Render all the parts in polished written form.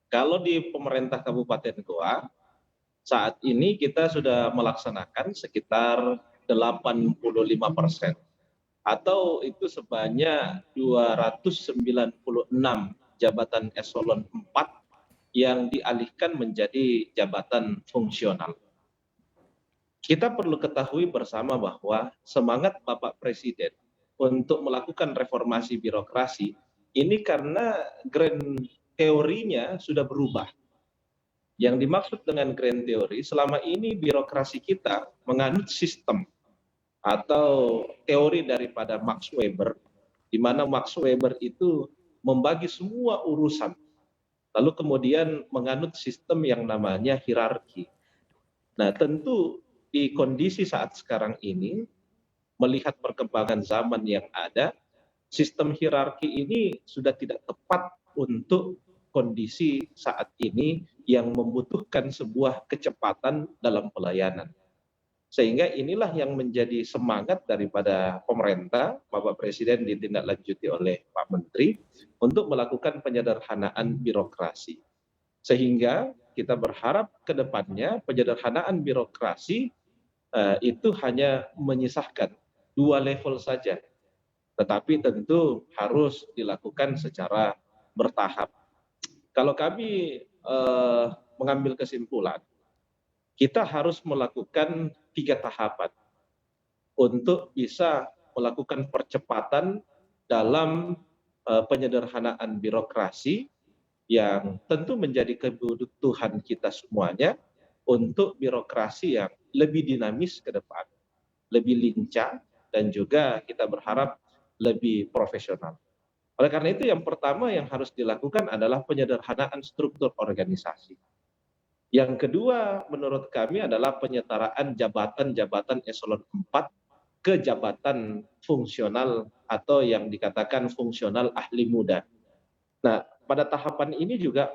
Kalau di pemerintah Kabupaten Goa, saat ini kita sudah melaksanakan sekitar 85% atau itu sebanyak 296 jabatan eselon 4 yang dialihkan menjadi jabatan fungsional. Kita perlu ketahui bersama bahwa semangat Bapak Presiden untuk melakukan reformasi birokrasi ini karena grand teorinya sudah berubah. Yang dimaksud dengan grand teori, selama ini birokrasi kita menganut sistem atau teori daripada Max Weber, di mana Max Weber itu membagi semua urusan, lalu kemudian menganut sistem yang namanya hierarki. Nah, tentu di kondisi saat sekarang ini, melihat perkembangan zaman yang ada, sistem hierarki ini sudah tidak tepat untuk kondisi saat ini yang membutuhkan sebuah kecepatan dalam pelayanan. Sehingga inilah yang menjadi semangat daripada pemerintah, Bapak Presiden ditindaklanjuti oleh Pak Menteri, untuk melakukan penyederhanaan birokrasi. Sehingga kita berharap ke depannya penyederhanaan birokrasi itu hanya menyisahkan 2 level saja, tetapi tentu harus dilakukan secara bertahap. Kalau kami mengambil kesimpulan, kita harus melakukan 3 tahapan untuk bisa melakukan percepatan dalam penyederhanaan birokrasi yang tentu menjadi kebutuhan kita semuanya untuk birokrasi yang lebih dinamis ke depan, lebih lincah, dan juga kita berharap lebih profesional. Oleh karena itu yang pertama yang harus dilakukan adalah penyederhanaan struktur organisasi. Yang kedua menurut kami adalah penyetaraan jabatan-jabatan eselon 4 ke jabatan fungsional atau yang dikatakan fungsional ahli muda. Nah, pada tahapan ini juga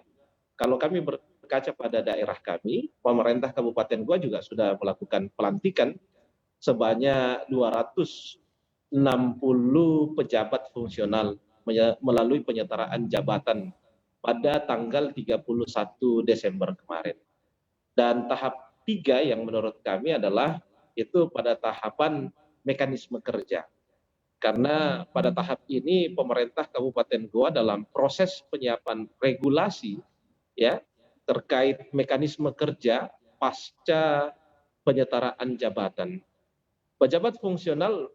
kalau kami berkaca pada daerah kami, pemerintah Kabupaten Goa juga sudah melakukan pelantikan sebanyak 260 pejabat fungsional melalui penyetaraan jabatan pada tanggal 31 Desember kemarin. Dan tahap 3 yang menurut kami adalah itu pada tahapan mekanisme kerja. Karena pada tahap ini pemerintah Kabupaten Goa dalam proses penyiapan regulasi ya terkait mekanisme kerja pasca penyetaraan jabatan. Pejabat fungsional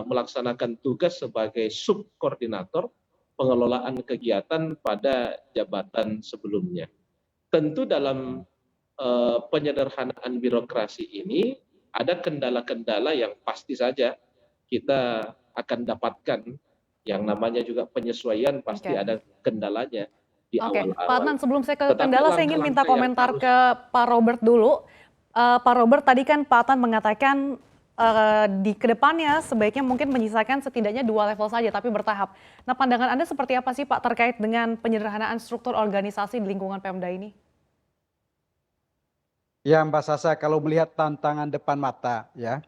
melaksanakan tugas sebagai subkoordinator pengelolaan kegiatan pada jabatan sebelumnya. Tentu dalam penyederhanaan birokrasi ini ada kendala-kendala yang pasti saja kita akan dapatkan, yang namanya juga penyesuaian pasti ada kendalanya di Oke, Pak Adnan, awal-awal. sebelum saya ke Tetapi kendala, saya ingin minta langkah-langkah yang komentar harus ke Pak Robert dulu. Pak Robert, tadi kan Pak Adnan mengatakan di kedepannya sebaiknya mungkin menyisakan setidaknya 2 level saja, tapi bertahap. Nah, pandangan Anda seperti apa sih Pak terkait dengan penyederhanaan struktur organisasi di lingkungan Pemda ini? Ya Mbak Sasa, kalau melihat tantangan depan mata, ya,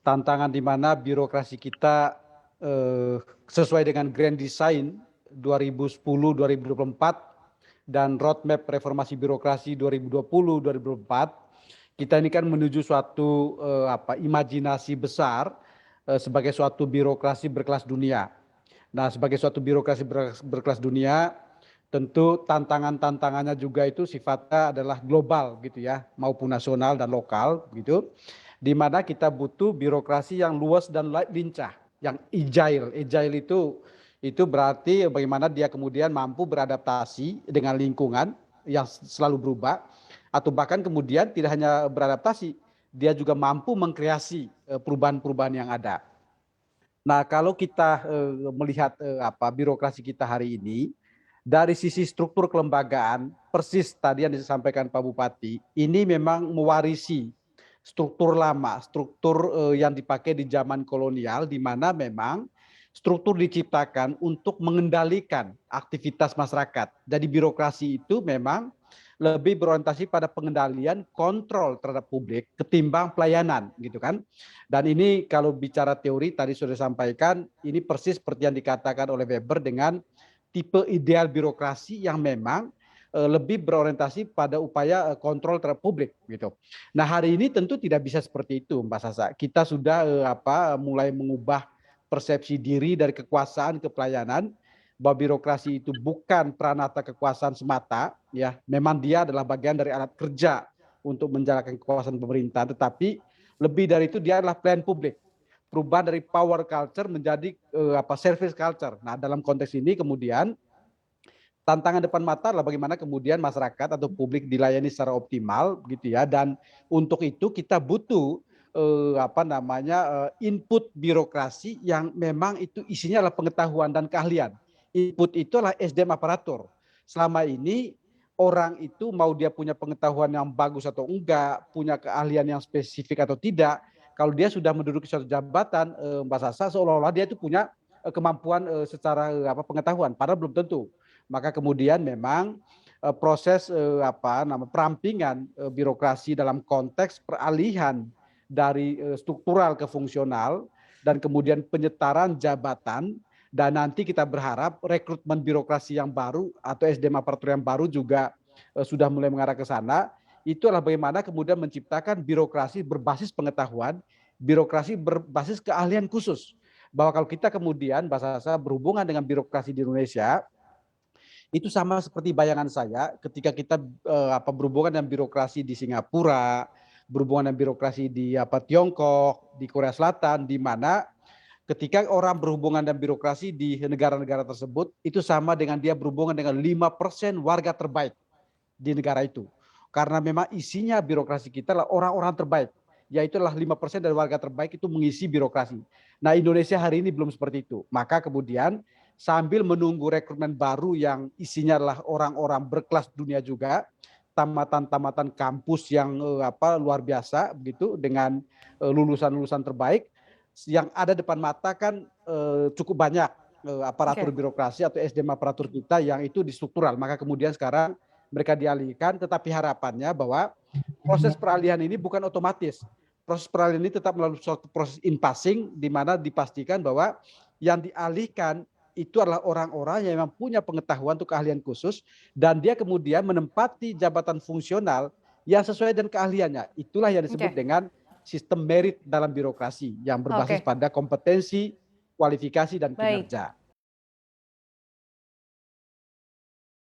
tantangan di mana birokrasi kita sesuai dengan Grand Design 2010-2024 dan Roadmap Reformasi Birokrasi 2020-2024, kita ini kan menuju suatu imajinasi besar sebagai suatu birokrasi berkelas dunia. Nah, sebagai suatu birokrasi berkelas dunia, tentu tantangan-tantangannya juga itu sifatnya adalah global gitu ya, maupun nasional dan lokal gitu. Di mana kita butuh birokrasi yang luas dan lincah, yang agile. Agile itu berarti bagaimana dia kemudian mampu beradaptasi dengan lingkungan yang selalu berubah, atau bahkan kemudian tidak hanya beradaptasi, dia juga mampu mengkreasi perubahan-perubahan yang ada. Nah, kalau kita melihat birokrasi kita hari ini, dari sisi struktur kelembagaan, persis tadi yang disampaikan Pak Bupati, ini memang mewarisi struktur lama, struktur yang dipakai di zaman kolonial, di mana memang struktur diciptakan untuk mengendalikan aktivitas masyarakat. Jadi birokrasi itu memang lebih berorientasi pada pengendalian kontrol terhadap publik ketimbang pelayanan gitu kan. Dan ini kalau bicara teori tadi sudah disampaikan, ini persis seperti yang dikatakan oleh Weber dengan tipe ideal birokrasi yang memang lebih berorientasi pada upaya kontrol terhadap publik gitu. Nah hari ini tentu tidak bisa seperti itu Mbak Sasa. Kita sudah mulai mengubah persepsi diri dari kekuasaan ke pelayanan, bahwa birokrasi itu bukan pranata kekuasaan semata, ya memang dia adalah bagian dari alat kerja untuk menjalankan kekuasaan pemerintah, tetapi lebih dari itu dia adalah pelayan publik. Perubahan dari power culture menjadi service culture. Nah dalam konteks ini kemudian tantangan depan mata adalah bagaimana kemudian masyarakat atau publik dilayani secara optimal gitu ya, dan untuk itu kita butuh input birokrasi yang memang itu isinya adalah pengetahuan dan keahlian. Input itu adalah SDM aparatur. Selama ini orang itu mau dia punya pengetahuan yang bagus atau enggak, punya keahlian yang spesifik atau tidak, kalau dia sudah menduduki suatu jabatan, Mbak Sasa, seolah-olah dia itu punya kemampuan secara pengetahuan, padahal belum tentu. Maka kemudian memang proses perampingan birokrasi dalam konteks peralihan dari struktural ke fungsional dan kemudian penyetaran jabatan, dan nanti kita berharap rekrutmen birokrasi yang baru atau SDM aparatur yang baru juga sudah mulai mengarah ke sana. Itu adalah bagaimana kemudian menciptakan birokrasi berbasis pengetahuan, birokrasi berbasis keahlian khusus. Bahwa kalau kita kemudian Mbak Sasa berhubungan dengan birokrasi di Indonesia, itu sama seperti bayangan saya ketika kita berhubungan dengan birokrasi di Singapura, berhubungan dengan birokrasi di Tiongkok, di Korea Selatan, di mana ketika orang berhubungan dengan birokrasi di negara-negara tersebut itu sama dengan dia berhubungan dengan 5% warga terbaik di negara itu. Karena memang isinya birokrasi kita adalah orang-orang terbaik, yaitu adalah 5% dari warga terbaik itu mengisi birokrasi. Nah Indonesia hari ini belum seperti itu. Maka kemudian sambil menunggu rekrutmen baru yang isinya adalah orang-orang berkelas dunia juga, tamatan-tamatan kampus yang luar biasa begitu dengan lulusan-lulusan terbaik, yang ada depan mata kan cukup banyak aparatur birokrasi atau SDM aparatur kita yang itu di struktural. Maka kemudian sekarang mereka dialihkan, tetapi harapannya bahwa proses peralihan ini bukan otomatis. Proses peralihan ini tetap melalui suatu proses in passing, di mana dipastikan bahwa yang dialihkan itu adalah orang-orang yang memang punya pengetahuan untuk keahlian khusus, dan dia kemudian menempati jabatan fungsional yang sesuai dengan keahliannya. Itulah yang disebut dengan sistem merit dalam birokrasi yang berbasis pada kompetensi, kualifikasi, dan kinerja.